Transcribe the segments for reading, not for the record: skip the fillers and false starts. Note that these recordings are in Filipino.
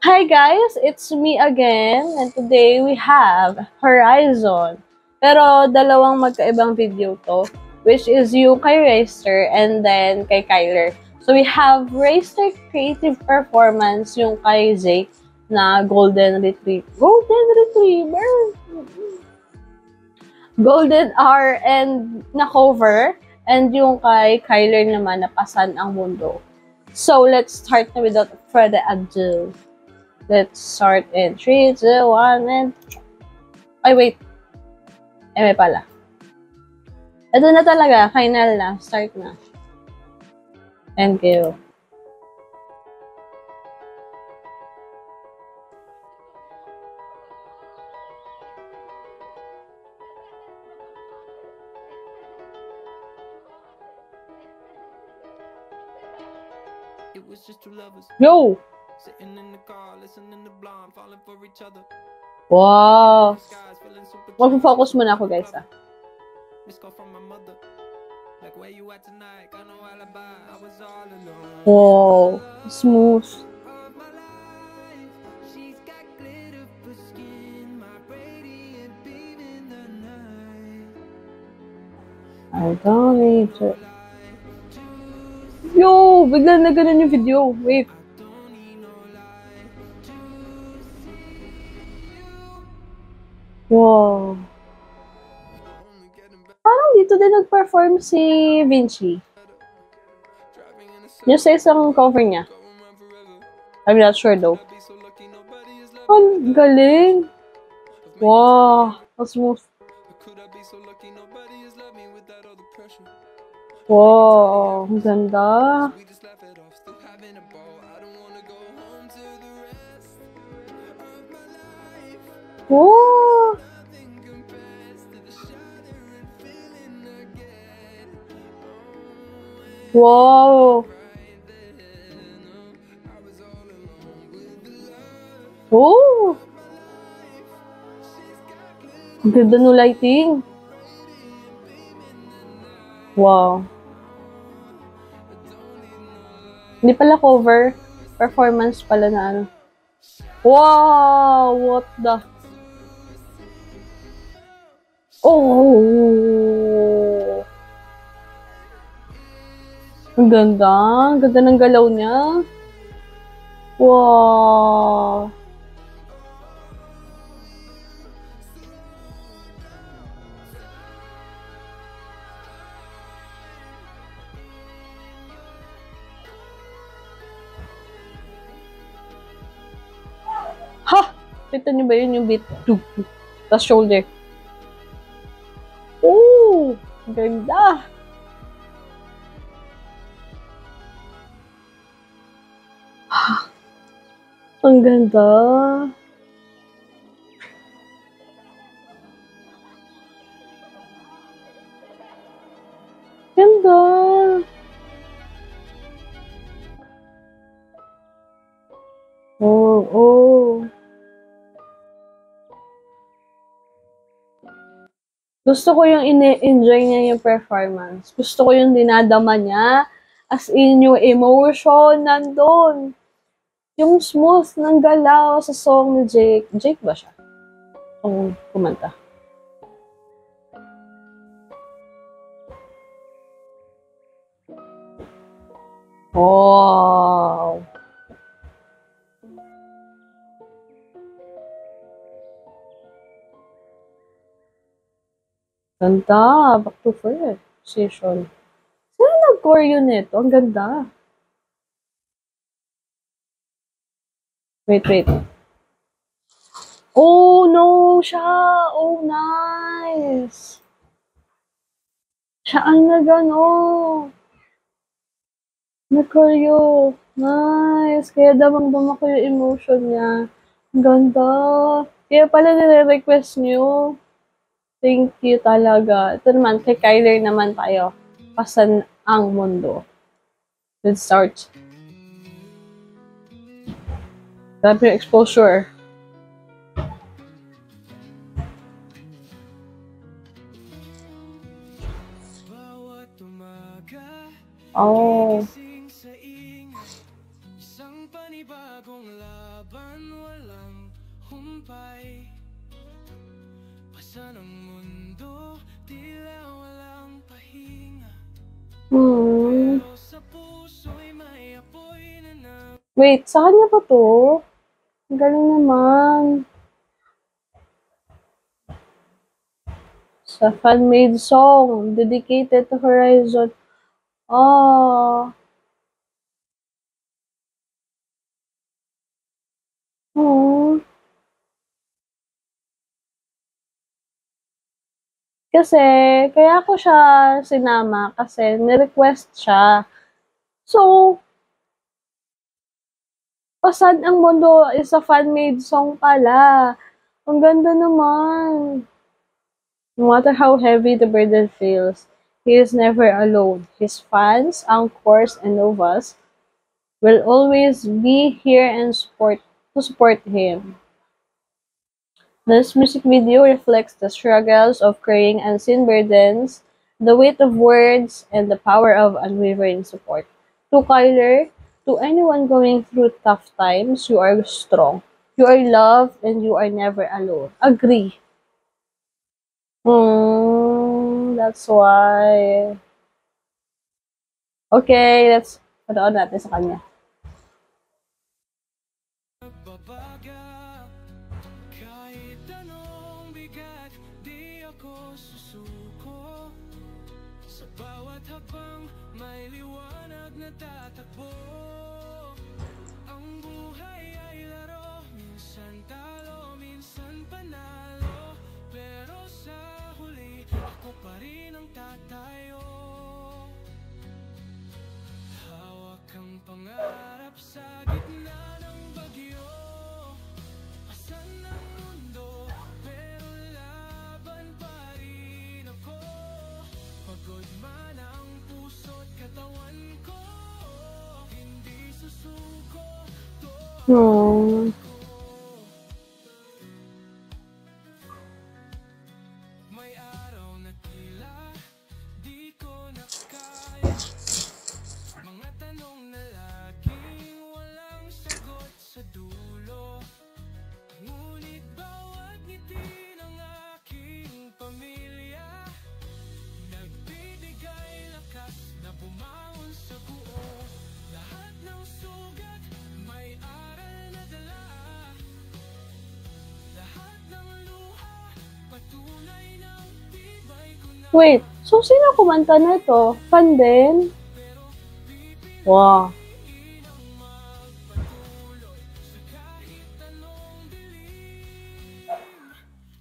Hi guys, it's me again and today we have Horizon. Pero dalawang magkaibang video to, which is yung kay Racer and then kay Kyler. So we have Racer Creative Performance, yung kay Jake na Golden Hour and na cover, and yung kay Kyler naman na Pasan ang Mundo. So let's start na without further ado. Let's start in 3, 2, 1, and... Ay, wait. May pala. Ito na talaga. Final na. Start na. Thank you. Yo! Wow! Mag-focus muna ako, guys, ah. Wow! Smooth. I don't need to... Yo! Bigla na ganun yung video. Wait. Wow. Parang dito din nag-perform si Vinci. Yung sa isang cover niya. I'm not sure though. Ang galing. Wow. Ang smooth. Wow. Ang ganda. Wow. Wow. Oh. Ang ganda ng lighting. Wow. Hindi pala cover. Performance pala na ano. Wow! What the... Oh! Ang ganda. Ang ganda ng galaw niya. Wow! Ha! Kita niyo ba yun yung beat? Tapos shoulder. Oh! Ang ganda! Ang ganda! Ganda! Oh, oh. Gusto ko yung enjoy niya yung performance. Gusto ko yung dinadama niya. As in, yung emotion nandun. Yung smooth ng galaw sa song ni Jake. Jake ba siya? Kung kumanta. Wow! Ganda. Back to first position. Sino nag-choreo nito? Ang ganda. Wait, wait. Oh, no! Siya! Oh, nice! Siya ang nag-ano. Nag-choreo. Nice! Kaya damang-dama ko yung emotion niya. Ang ganda. Kaya pala nire-request niyo. Thank you talaga. Ito naman, kay Kyler naman tayo. Pasan ang mundo. Let's start. Grabe yung exposure. Oh. Isang panibagong laban, walang humpay. Pasan ang mundo, tila walang pahinga. Pero sa puso'y may apoy na Wait, sa kanya pa to? Ang galing naman. Sa fan-made song dedicated to Horizon. Oh. Oh. Kasi, kaya ako siya sinama kasi ni-request siya. So, Pasan ang Mundo is a fan-made song pala. Ang ganda naman. No matter how heavy the burden feels, he is never alone. His fans, anchors, and novas will always be here and support him. This music video reflects the struggles of carrying unseen burdens, the weight of words, and the power of unwavering support. To Kyler, to anyone going through tough times, you are strong. You are loved and you are never alone. Agree. That's why. Okay, let's panood natin sa kanya. nagbabaga. Kahit anong bigat, di ako susuko. Sa bawat hakbang, may liwanag na tatakbo. Ang buhay ay laro, minsan talo, minsan panalo. Pero sa huli, ako pa rin ang tatayo. Hawak ang pangarap sa gitna ng bagyo. Pasan ng mundo, pero laban pa rin ako. Pagod man ang puso't katawan ko, hindi susuko, to Hmm. may araw na tila di ko na kaya. Mga tanong na laging walang sagot sa dulo. Ngunit bawat ngiti ng aking pamilya nagbibigay lakas na bumangon sa buo. Lahat ng sugat may aral na dala. Lahat ng luha patunay ng tibay ko na. Wait, so sino kumanta nito? Fan din? Wow. Inang magpatuloy sa kahit anong dilim.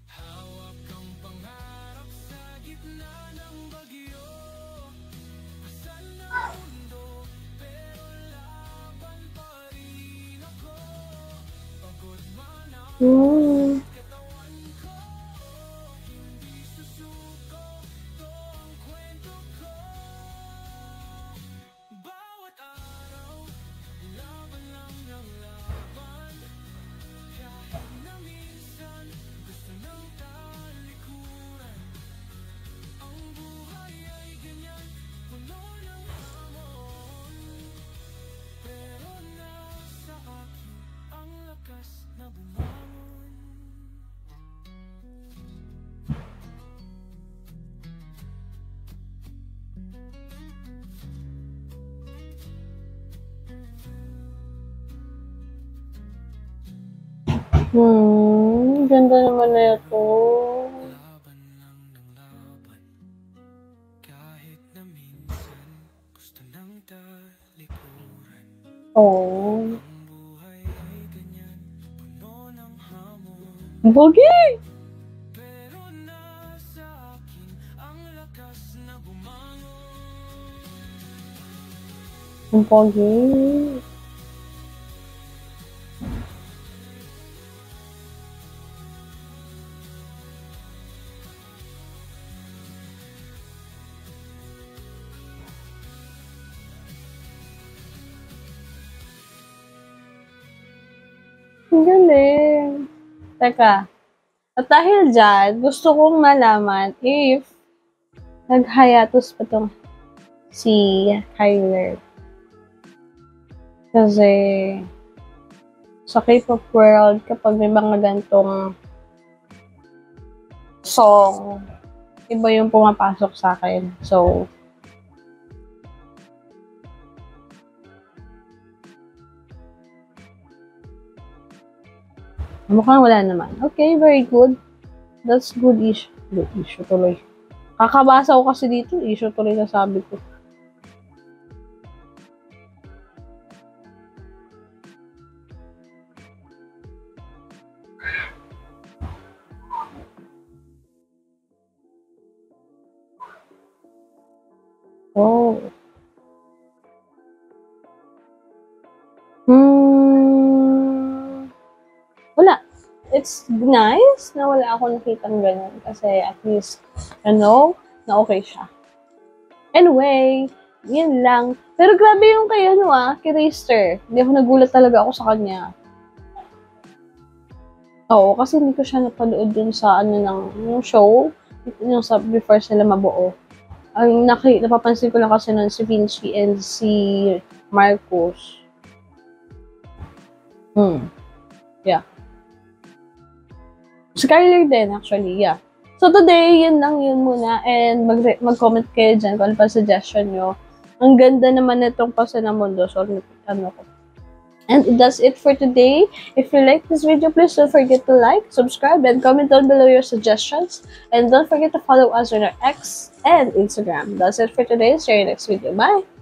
Hawak ang pangarap sa gitna ng bagyo. Pasan ng mundo, pero laban pa rin ako. Pagod man ang katawan ko, hindi susuko, to ang kwento ko. Bawat araw, laban lang ng laban. Kahit na minsan, gusto ng talikuran. Ang buhay ay ganyan, puno ng hamon. Pero nasa akin ang lakas na bumangon. Ganda naman na ito. Laban lang ng laban. Kahit na minsan, gusto ng talikuran. Oh. Ang buhay ay ganyan, puno ng hamon. Bogi! Pero nasa akin ang lakas na bumangon. Ang pogi. Ang galing. Teka. At dahil dyan, gusto kong malaman if nag-hiatus pa tong si Kyler. Kasi sa K-pop world, kapag may mga gantong song, iba yung pumapasok sa akin. So, mukhang wala naman. Okay, very good. That's good issue. Good issue tuloy. Kakabasa ko kasi dito, issue tuloy na sabi ko. Oh. Wala. It's nice na wala ako nakitang ganun. Kasi at least, na okay siya. Anyway, yun lang. Pero grabe yung kay kay Raster. Hindi ako nagulat talaga ako sa kanya. Oo, kasi hindi ko siya napanood dun sa yung show. Yung sa before sila mabuo. Ang napapansin ko lang kasi nun si Vinci and si Marcos. Yeah. Si Kyler din, actually, yeah. So today, yun muna. And mag-comment kayo dyan kung ano pa suggestion nyo. Ang ganda naman itong Pasanamundo. So, ko. And that's it for today. If you like this video, please don't forget to like, subscribe, and comment down below your suggestions. And don't forget to follow us on our X and Instagram. That's it for today. See you next video. Bye!